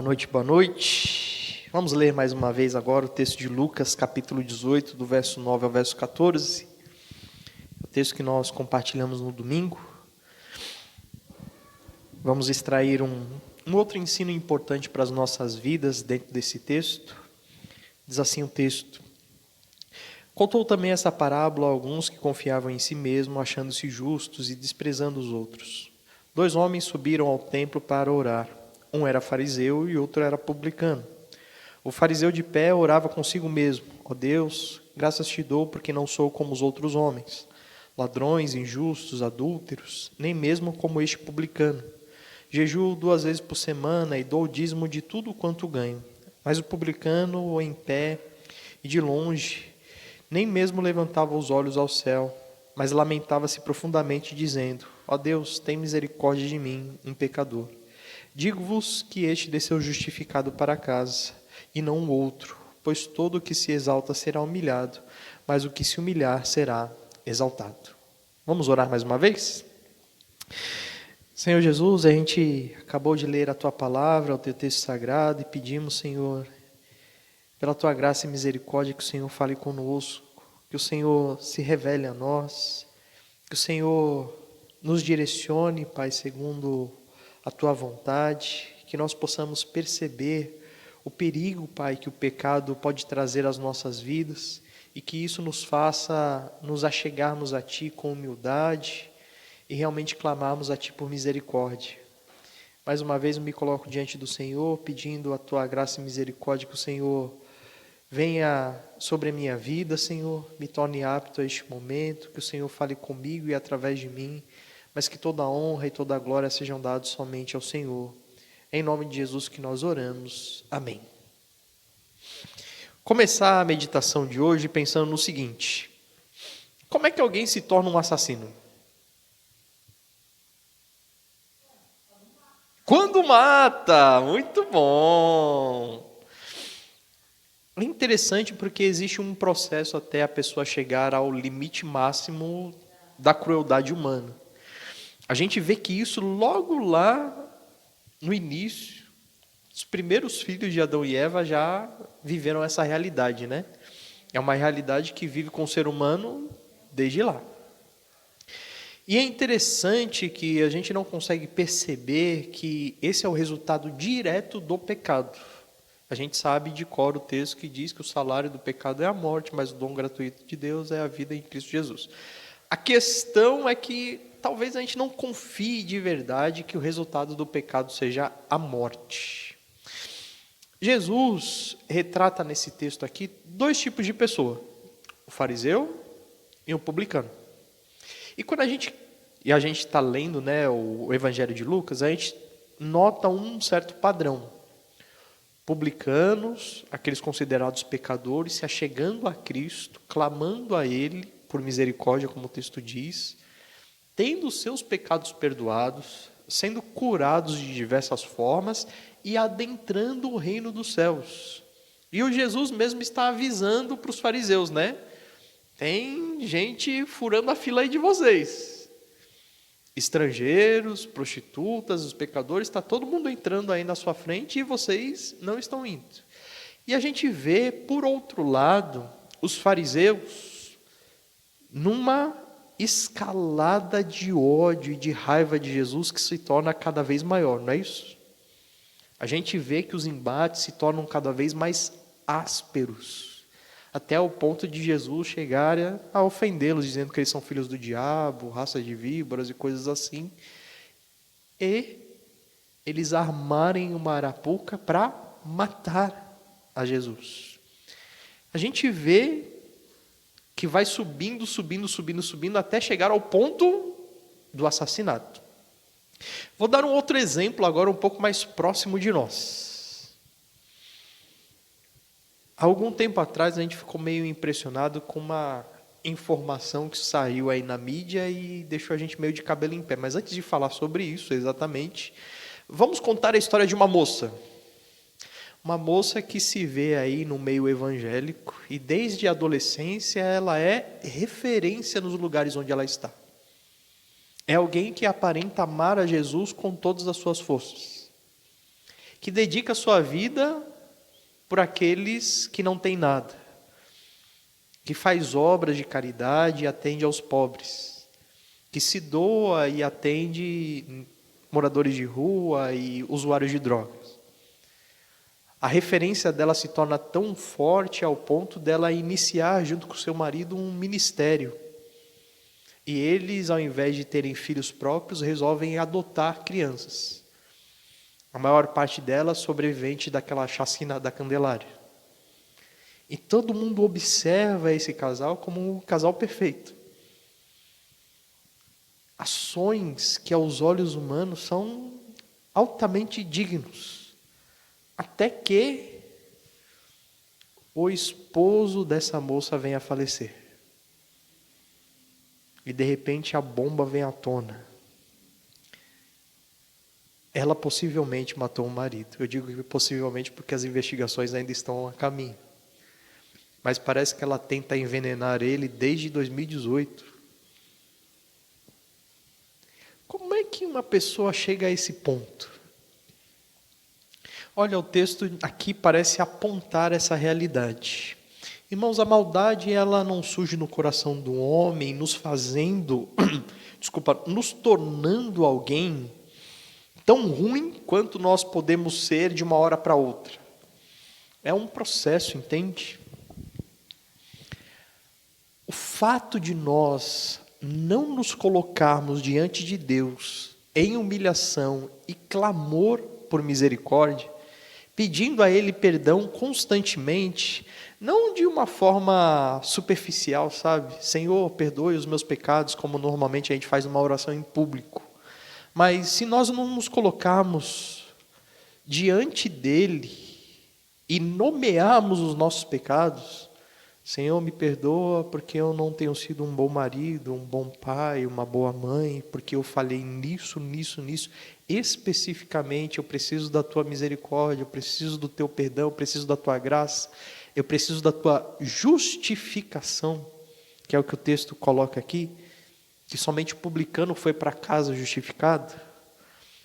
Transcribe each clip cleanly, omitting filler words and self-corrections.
Boa noite, boa noite. Vamos ler mais uma vez agora o texto de Lucas, capítulo 18, do verso 9 ao verso 14. O texto que nós compartilhamos no domingo. Vamos extrair um outro ensino importante para as nossas vidas dentro desse texto. Diz assim o texto: Contou também essa parábola a alguns que confiavam em si mesmos, achando-se justos e desprezando os outros. 2 homens subiram ao templo para orar. Um era fariseu e outro era publicano. O fariseu de pé orava consigo mesmo: Ó Deus, graças te dou porque não sou como os outros homens, ladrões, injustos, adúlteros, nem mesmo como este publicano. Jejuo 2 vezes por semana e dou o dízimo de tudo quanto ganho. Mas o publicano, em pé e de longe, nem mesmo levantava os olhos ao céu, mas lamentava-se profundamente, dizendo: Ó Deus, tem misericórdia de mim, um pecador. Digo-vos que este desceu justificado para casa, e não o outro, pois todo o que se exalta será humilhado, mas o que se humilhar será exaltado. Vamos orar mais uma vez? Senhor Jesus, a gente acabou de ler a Tua palavra, o Teu texto sagrado, e pedimos, Senhor, pela Tua graça e misericórdia, que o Senhor fale conosco, que o Senhor se revele a nós, que o Senhor nos direcione, Pai, segundo a Tua vontade, que nós possamos perceber o perigo, Pai, que o pecado pode trazer às nossas vidas e que isso nos faça nos achegarmos a Ti com humildade e realmente clamarmos a Ti por misericórdia. Mais uma vez eu me coloco diante do Senhor, pedindo a Tua graça e misericórdia, que o Senhor venha sobre a minha vida, Senhor, me torne apto a este momento, que o Senhor fale comigo e através de mim, mas que toda a honra e toda a glória sejam dados somente ao Senhor. Em nome de Jesus que nós oramos. Amém. Começar a meditação de hoje pensando no seguinte: como é que alguém se torna um assassino? Quando mata! Muito bom! É interessante porque existe um processo até a pessoa chegar ao limite máximo da crueldade humana. A gente vê que isso logo lá no início, os primeiros filhos de Adão e Eva já viveram essa realidade, né? É uma realidade que vive com o ser humano desde lá. E é interessante que a gente não consegue perceber que esse é o resultado direto do pecado. A gente sabe de cor o texto que diz que o salário do pecado é a morte, mas o dom gratuito de Deus é a vida em Cristo Jesus. A questão é que talvez a gente não confie de verdade que o resultado do pecado seja a morte. Jesus retrata nesse texto aqui 2 tipos de pessoa: o fariseu e o publicano. E quando a gente está lendo, né, o Evangelho de Lucas, a gente nota um certo padrão. Publicanos, aqueles considerados pecadores, se achegando a Cristo, clamando a Ele por misericórdia, como o texto diz, tendo os seus pecados perdoados, sendo curados de diversas formas e adentrando o reino dos céus. E o Jesus mesmo está avisando para os fariseus, né? Tem gente furando a fila aí de vocês. Estrangeiros, prostitutas, os pecadores, está todo mundo entrando aí na sua frente e vocês não estão indo. E a gente vê, por outro lado, os fariseus numa escalada de ódio e de raiva de Jesus que se torna cada vez maior, não é isso? A gente vê que os embates se tornam cada vez mais ásperos, até o ponto de Jesus chegar a ofendê-los, dizendo que eles são filhos do diabo, raça de víboras e coisas assim, e eles armarem uma arapuca para matar a Jesus. A gente vê que vai subindo, até chegar ao ponto do assassinato. Vou dar um outro exemplo agora um pouco mais próximo de nós. Há algum tempo atrás a gente ficou meio impressionado com uma informação que saiu aí na mídia e deixou a gente meio de cabelo em pé. Mas antes de falar sobre isso exatamente, vamos contar a história de uma moça. Uma moça que se vê aí no meio evangélico e desde a adolescência ela é referência nos lugares onde ela está. É alguém que aparenta amar a Jesus com todas as suas forças. que dedica a sua vida por aqueles que não têm nada, que faz obras de caridade e atende aos pobres, que se doa e atende moradores de rua e usuários de drogas. A referência dela se torna tão forte ao ponto dela iniciar, junto com seu marido, um ministério. E eles, ao invés de terem filhos próprios, resolvem adotar crianças. A maior parte delas sobrevivente daquela chacina da Candelária. E todo mundo observa esse casal como um casal perfeito. Ações que aos olhos humanos são altamente dignos. Até que o esposo dessa moça venha a falecer. E de repente a bomba vem à tona. Ela possivelmente matou o marido. Eu digo que possivelmente porque as investigações ainda estão a caminho. Mas parece que ela tenta envenenar ele desde 2018. Como é que uma pessoa chega a esse ponto? Olha, o texto aqui parece apontar essa realidade. Irmãos, a maldade ela não surge no coração do homem, nos fazendo, nos tornando alguém tão ruim quanto nós podemos ser de uma hora para outra. É um processo, entende? O fato de nós não nos colocarmos diante de Deus em humilhação e clamor por misericórdia, pedindo a Ele perdão constantemente, não de uma forma superficial, sabe? Senhor, perdoe os meus pecados, como normalmente a gente faz uma oração em público. Mas se nós não nos colocarmos diante dEle e nomearmos os nossos pecados, Senhor, me perdoa porque eu não tenho sido um bom marido, um bom pai, uma boa mãe, porque eu falhei nisso. Especificamente, eu preciso da Tua misericórdia, eu preciso do Teu perdão, eu preciso da Tua graça, eu preciso da Tua justificação, que é o que o texto coloca aqui, que somente o publicano foi para casa justificado.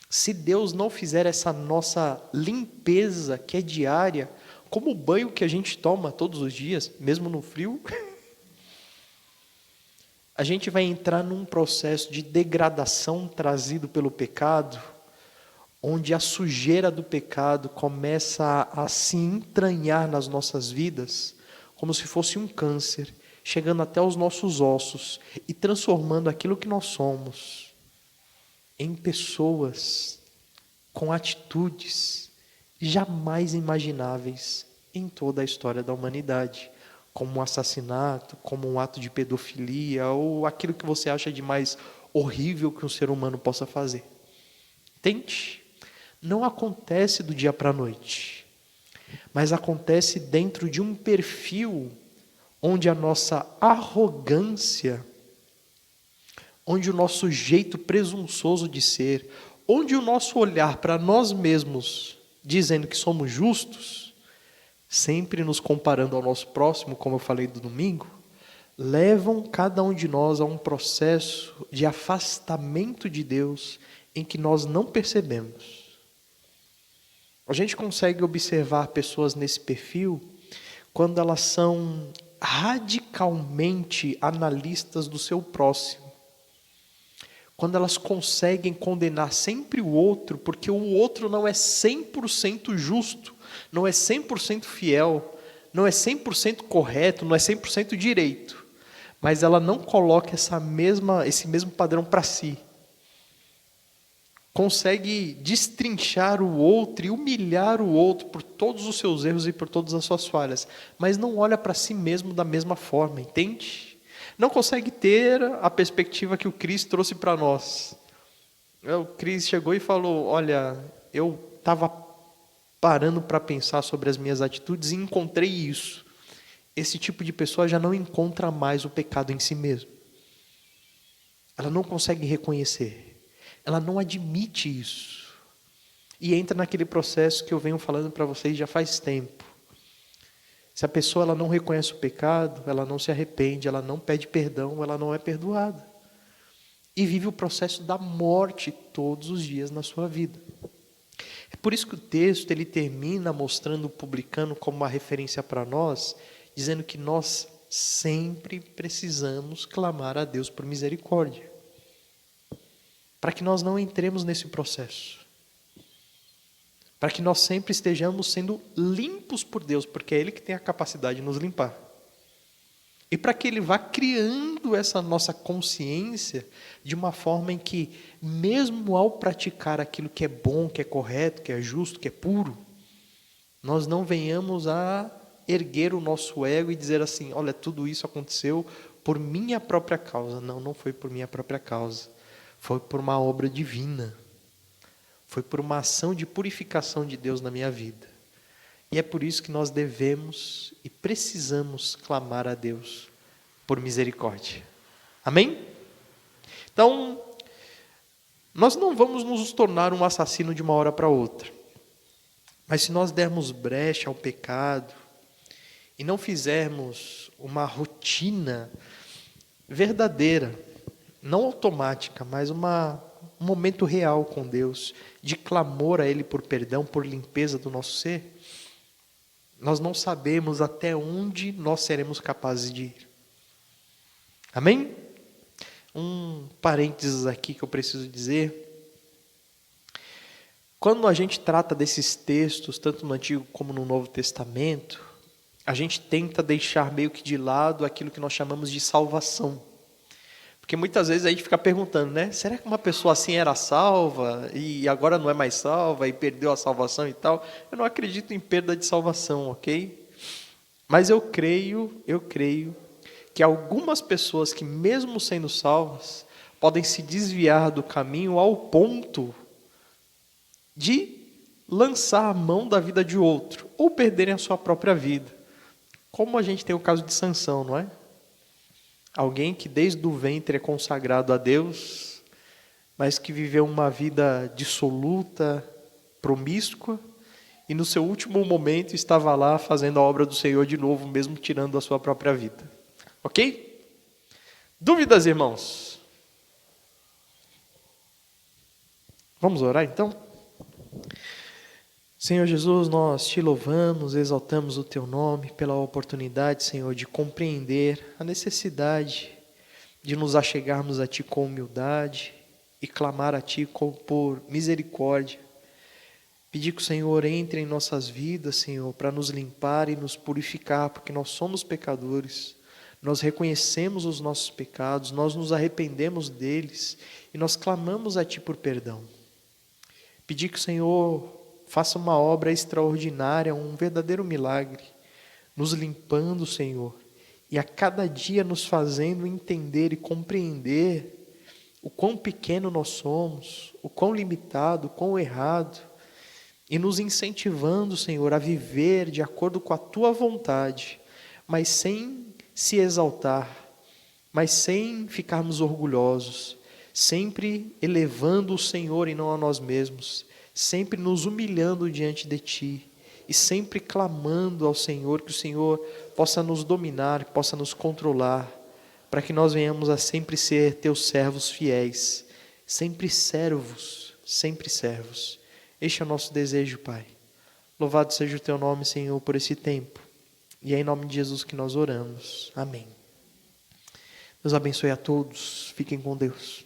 Se Deus não fizer essa nossa limpeza, que é diária, como o banho que a gente toma todos os dias, mesmo no frio, a gente vai entrar num processo de degradação trazido pelo pecado, onde a sujeira do pecado começa a se entranhar nas nossas vidas, como se fosse um câncer, chegando até os nossos ossos e transformando aquilo que nós somos em pessoas com atitudes jamais imagináveis em toda a história da humanidade, como um assassinato, como um ato de pedofilia, ou aquilo que você acha de mais horrível que um ser humano possa fazer. Entende? Não acontece do dia para a noite, mas acontece dentro de um perfil onde a nossa arrogância, onde o nosso jeito presunçoso de ser, onde o nosso olhar para nós mesmos, dizendo que somos justos, sempre nos comparando ao nosso próximo, como eu falei do domingo, levam cada um de nós a um processo de afastamento de Deus em que nós não percebemos. A gente consegue observar pessoas nesse perfil quando elas são radicalmente analistas do seu próximo. Quando elas conseguem condenar sempre o outro, porque o outro não é 100% justo, não é 100% fiel, não é 100% correto, não é 100% direito. Mas ela não coloca esse mesmo padrão para si. Consegue destrinchar o outro e humilhar o outro por todos os seus erros e por todas as suas falhas, mas não olha para si mesmo da mesma forma, entende? Não consegue ter a perspectiva que o Cristo trouxe para nós. O Cristo chegou e falou, olha, eu estava parando para pensar sobre as minhas atitudes e encontrei isso. Esse tipo de pessoa já não encontra mais o pecado em si mesmo. Ela não consegue reconhecer. Ela não admite isso. E entra naquele processo que eu venho falando para vocês já faz tempo. Se a pessoa ela não reconhece o pecado, ela não se arrepende, ela não pede perdão, ela não é perdoada. E vive o processo da morte todos os dias na sua vida. É por isso que o texto ele termina mostrando o publicano como uma referência para nós, dizendo que nós sempre precisamos clamar a Deus por misericórdia, para que nós não entremos nesse processo, para que nós sempre estejamos sendo limpos por Deus, porque é Ele que tem a capacidade de nos limpar. E para que Ele vá criando essa nossa consciência de uma forma em que, mesmo ao praticar aquilo que é bom, que é correto, que é justo, que é puro, nós não venhamos a erguer o nosso ego e dizer assim, olha, tudo isso aconteceu por minha própria causa. Não, não foi por minha própria causa. Foi por uma obra divina. Foi por uma ação de purificação de Deus na minha vida. E é por isso que nós devemos e precisamos clamar a Deus por misericórdia. Amém? Então, nós não vamos nos tornar um assassino de uma hora para outra. Mas se nós dermos brecha ao pecado e não fizermos uma rotina verdadeira, não automática, mas um momento real com Deus, de clamor a Ele por perdão, por limpeza do nosso ser, nós não sabemos até onde nós seremos capazes de ir. Amém? Um parênteses aqui que eu preciso dizer. Quando a gente trata desses textos, tanto no Antigo como no Novo Testamento, a gente tenta deixar meio que de lado aquilo que nós chamamos de salvação. Porque muitas vezes a gente fica perguntando, né? Será que uma pessoa assim era salva e agora não é mais salva e perdeu a salvação e tal? Eu não acredito em perda de salvação, ok? Mas eu creio que algumas pessoas que mesmo sendo salvas, podem se desviar do caminho ao ponto de lançar a mão da vida de outro, ou perderem a sua própria vida. Como a gente tem o caso de Sansão, não é? Alguém que desde o ventre é consagrado a Deus, mas que viveu uma vida dissoluta, promíscua, e no seu último momento estava lá fazendo a obra do Senhor de novo, mesmo tirando a sua própria vida. Ok? Dúvidas, irmãos? Vamos orar então? Senhor Jesus, nós te louvamos, exaltamos o teu nome pela oportunidade, Senhor, de compreender a necessidade de nos achegarmos a ti com humildade e clamar a ti por misericórdia. Pedir que o Senhor entre em nossas vidas, Senhor, para nos limpar e nos purificar, porque nós somos pecadores. Nós reconhecemos os nossos pecados, nós nos arrependemos deles e nós clamamos a ti por perdão. Pedir que o Senhor faça uma obra extraordinária, um verdadeiro milagre, nos limpando, Senhor, e a cada dia nos fazendo entender e compreender o quão pequeno nós somos, o quão limitado, o quão errado, e nos incentivando, Senhor, a viver de acordo com a Tua vontade, mas sem se exaltar, mas sem ficarmos orgulhosos, sempre elevando o Senhor e não a nós mesmos, sempre nos humilhando diante de Ti e sempre clamando ao Senhor, que o Senhor possa nos dominar, possa nos controlar, para que nós venhamos a sempre ser Teus servos fiéis, sempre servos, sempre servos. Este é o nosso desejo, Pai. Louvado seja o Teu nome, Senhor, por esse tempo. E é em nome de Jesus que nós oramos. Amém. Deus abençoe a todos. Fiquem com Deus.